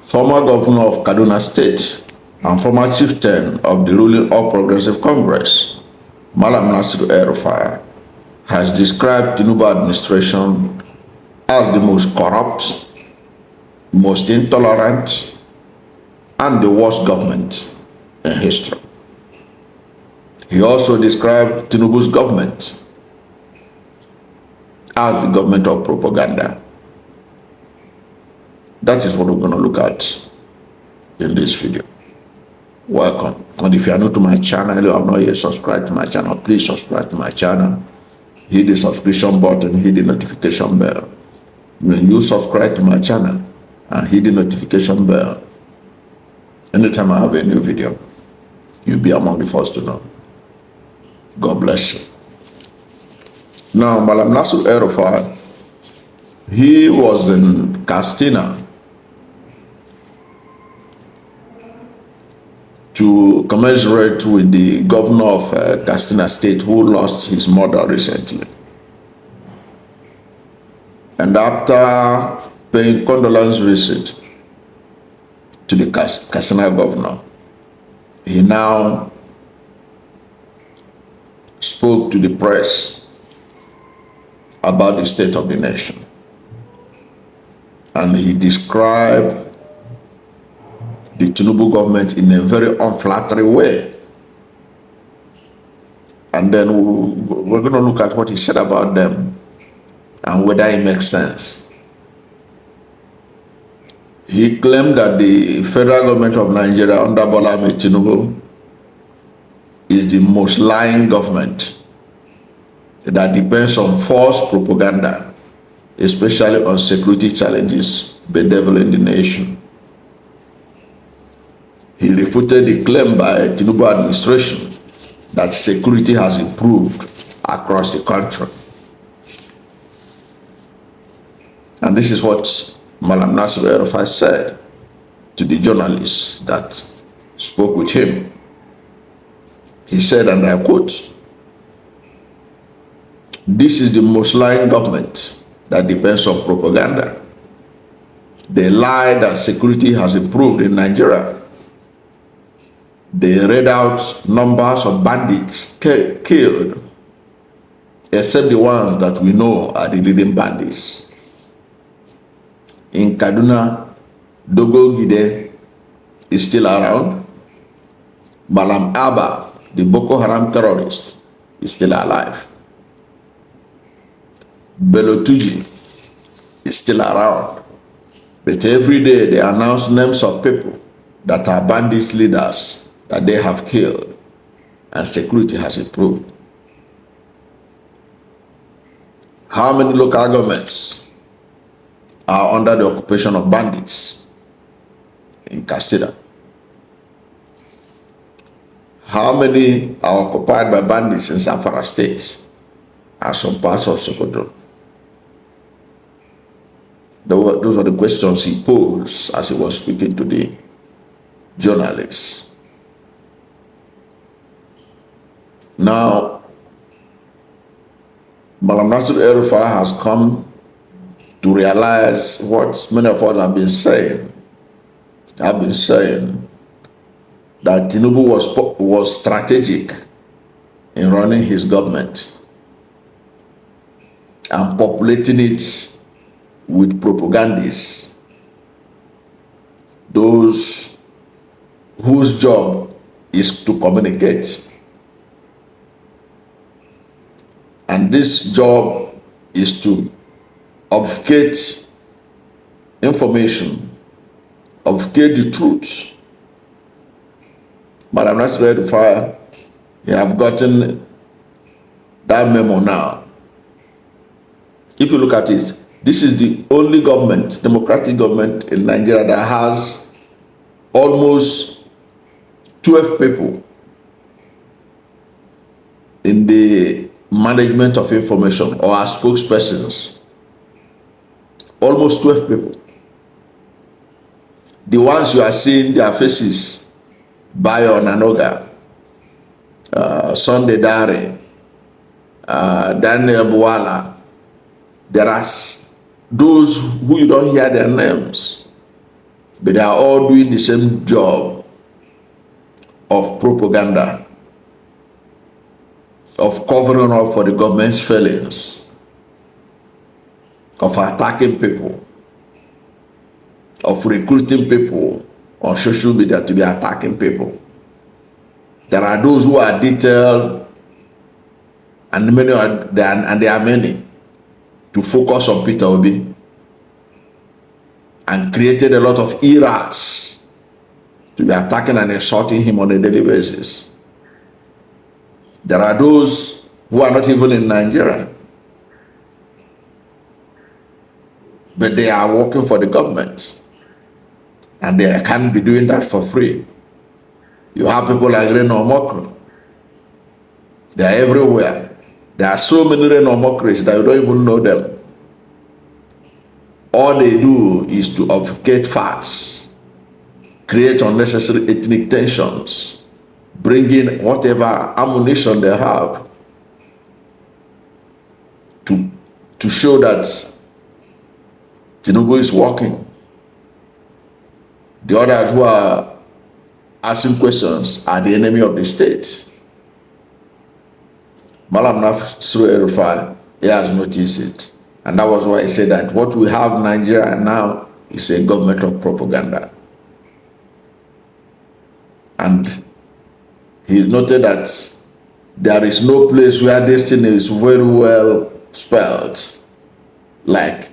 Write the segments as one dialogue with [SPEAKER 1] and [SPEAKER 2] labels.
[SPEAKER 1] former governor of Kaduna State and former chieftain of the ruling All Progressive Congress, Malam Nasiru El-Rufai, has described Tinubu administration as the most corrupt, most intolerant, and the worst government in history. He also described Tinubu's government as the government of propaganda. That is what we're going to look at in this video. Welcome. And if you are new to my channel, you have not yet subscribed to my channel, please subscribe to my channel. Hit the subscription button, hit the notification bell. When you subscribe to my channel and hit the notification bell, anytime I have a new video, you'll be among the first to know. God bless you. Now, Malam Nasiru El-Rufai, he was in Kaduna to commiserate with the governor of Kaduna State who lost his mother recently. And after paying condolence visit to the Kaduna governor, he now spoke to the press about the state of the nation. And he described the Tinubu government in a very unflattering way. And then we're going to look at what he said about them and whether it makes sense. He claimed that the federal government of Nigeria under Bola Ahmed Tinubu is the most lying government that depends on false propaganda, especially on security challenges bedeviling the nation. He refuted the claim by Tinubu administration that security has improved across the country. And this is what Malam Nasiru El-Rufai said to the journalists that spoke with him. He said, and I quote, "This is the most lying government that depends on propaganda. They lie that security has improved in Nigeria. They read out numbers of bandits killed, except the ones that we know are the leading bandits. In Kaduna, Dogo Gide is still around. Malam Abba, the Boko Haram terrorist, is still alive. Belotuji is still around. But every day they announce names of people that are bandits leaders that they have killed, and security has improved. How many local governments are under the occupation of bandits in Kaduna? How many are occupied by bandits in Zamfara State and some parts of Sokoto?" Those were the questions he posed as he was speaking to the journalists. Now, Malam Nasiru El-Rufai has come to realize what many of us have been saying. That Tinubu was strategic in running his government and populating it with propagandists, those whose job is to communicate. And this job is to obfuscate information, obfuscate the truth. Malam Nasiru El-Rufai, you have gotten that memo now. If you look at it, this is the only government, democratic government in Nigeria that has almost 12 people in the management of information or as spokespersons. Almost 12 people. The ones you are seeing their faces, Bayo Nanoga, Sunday Dare, Daniel Buwala. There are those who you don't hear their names. but they are all doing the same job of propaganda, of covering up for the government's failings, of attacking people, of recruiting people on social media to be attacking people. There are those who are detailed, and there are many, to focus on Peter Obi, and created a lot of irats to be attacking and insulting him on a daily basis. There are those who are not even in Nigeria, but they are working for the government, and they can't be doing that for free. You have people like Reno Omokri. They are everywhere. There are so many Reno Omokris that you don't even know them. All they do is to obfuscate facts, create unnecessary ethnic tensions, bring in whatever ammunition they have to show that Tinubu is working. The others who are asking questions are the enemy of the state. Malam Nasiru El-Rufai, he has noticed it. And that was why he said that what we have in Nigeria now is a government of propaganda. And he noted that there is no place where destiny is very well spelled like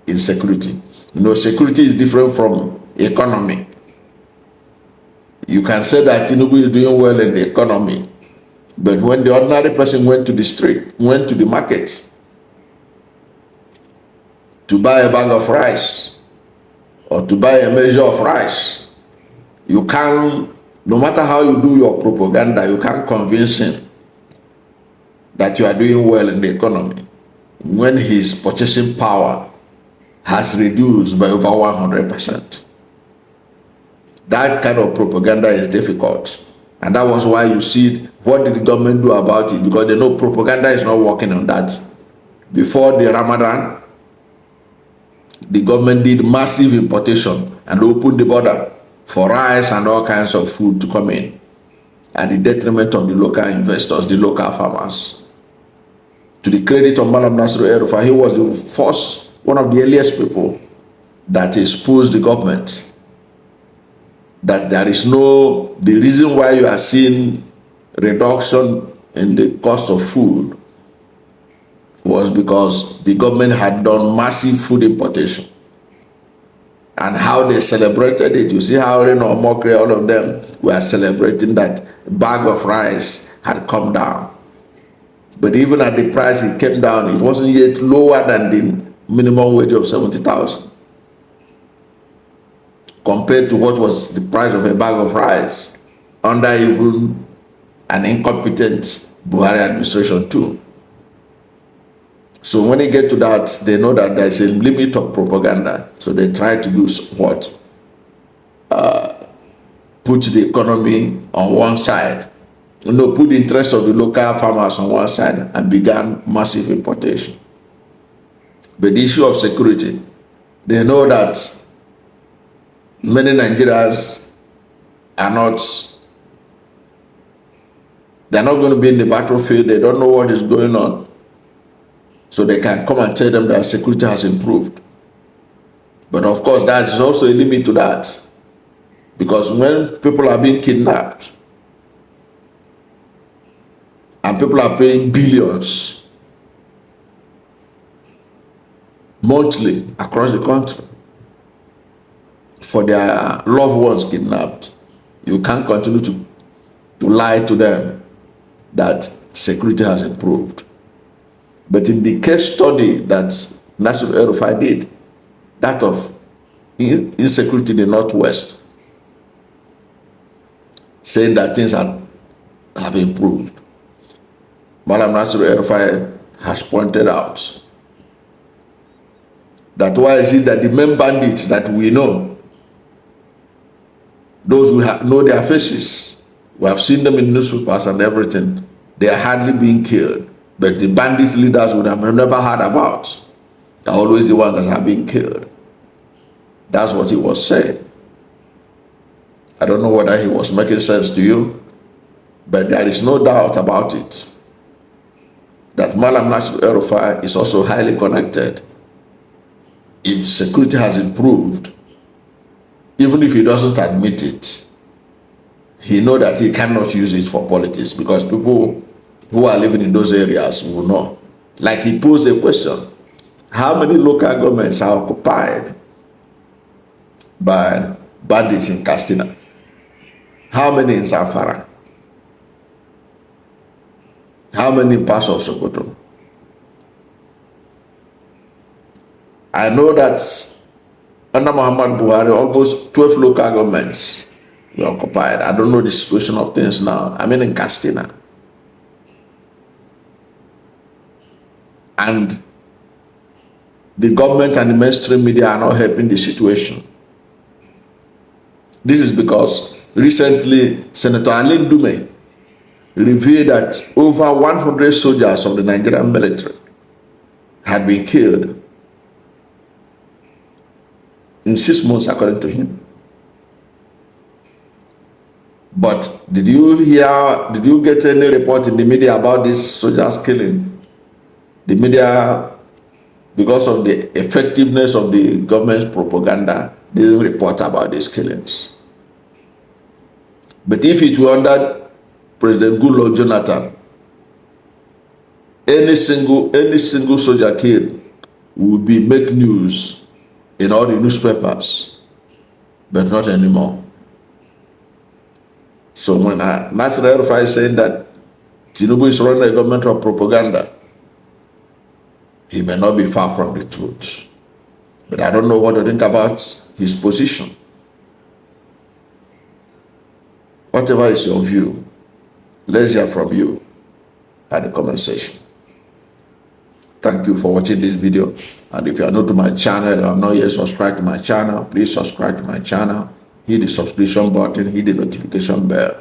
[SPEAKER 1] insecurity. You know, security is different from economy. You can say that Tinubu is doing well in the economy, but when the ordinary person went to the street, went to the market to buy a bag of rice or to buy a measure of rice, you can't, no matter how you do your propaganda, you can't convince him that you are doing well in the economy when his purchasing power has reduced by over 100%. That kind of propaganda is difficult. And that was why you see, what did the government do about it? Because they know propaganda is not working on that. Before the Ramadan, the government did massive importation and opened the border for rice and all kinds of food to come in, at the detriment of the local investors, the local farmers. To the credit of Malam Nasiru El-Rufai, he was the first, one of the earliest people that exposed the government that there is no, the reason why you are seeing reduction in the cost of food was because the government had done massive food importation. And how they celebrated it, you see how Reno Omokri, all of them were celebrating that bag of rice had come down. But even at the price it came down, it wasn't yet lower than the minimum wage of 70,000. Compared to what was the price of a bag of rice under even an incompetent Buhari administration too. So when they get to that, they know that there's a limit of propaganda. So they try to do what? Put the economy on one side. You know, put the interest of the local farmers on one side and began massive importation. But the issue of security, they know that many Nigerians are not, they're not going to be in the battlefield. They don't know what is going on. So they can come and tell them that security has improved. But of course, there's also a limit to that. Because when people are being kidnapped and people are paying billions monthly across the country for their loved ones kidnapped, you can't continue to lie to them that security has improved. But in the case study that Nasiru El-Rufai did, that of insecurity in the Northwest, saying that things have improved, Malam Nasiru El-Rufai has pointed out that why is it that the main bandits that we know, those who know their faces, we have seen them in newspapers and everything, they are hardly being killed. But the bandit leaders would have never heard about. They're always the ones that are being killed. That's what he was saying. I don't know whether he was making sense to you, but there is no doubt about it that Malam Nasiru El-Rufai is also highly connected. If security has improved, even if he doesn't admit it, he knows that he cannot use it for politics, because people who are living in those areas will know. Like he posed a question, how many local governments are occupied by bandits in Kaduna? How many in Zamfara? How many in parts of Sokoto? I know that under Muhammad Buhari, almost 12 local governments were occupied. I don't know the situation of things now. I mean in Kaduna. And the government and the mainstream media are not helping the situation. This is because recently Senator Alain Dume revealed that over 100 soldiers of the Nigerian military had been killed in 6 months, according to him. But did you get any report in the media about these soldiers killing? The media, because of the effectiveness of the government's propaganda, didn't report about these killings. But if it were under President Goodluck Jonathan, any single soldier killed would make news in all the newspapers, but not anymore. So when Nasiru El-Rufai is saying that Tinubu is running a government of propaganda, he may not be far from the truth. But I don't know what to think about his position. Whatever is your view, let's hear from you at the comment section. Thank you for watching this video. And if you are new to my channel or have not yet subscribed to my channel, please subscribe to my channel. Hit the subscription button, hit the notification bell.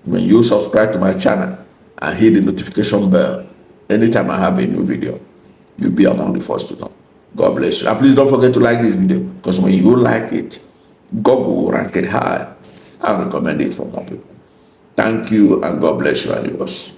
[SPEAKER 1] When you subscribe to my channel and hit the notification bell, anytime I have a new video, you'll be among the first to know. God bless you. And please don't forget to like this video, because when you like it, Google will rank it high and recommend it for more people. Thank you, and God bless you and yours.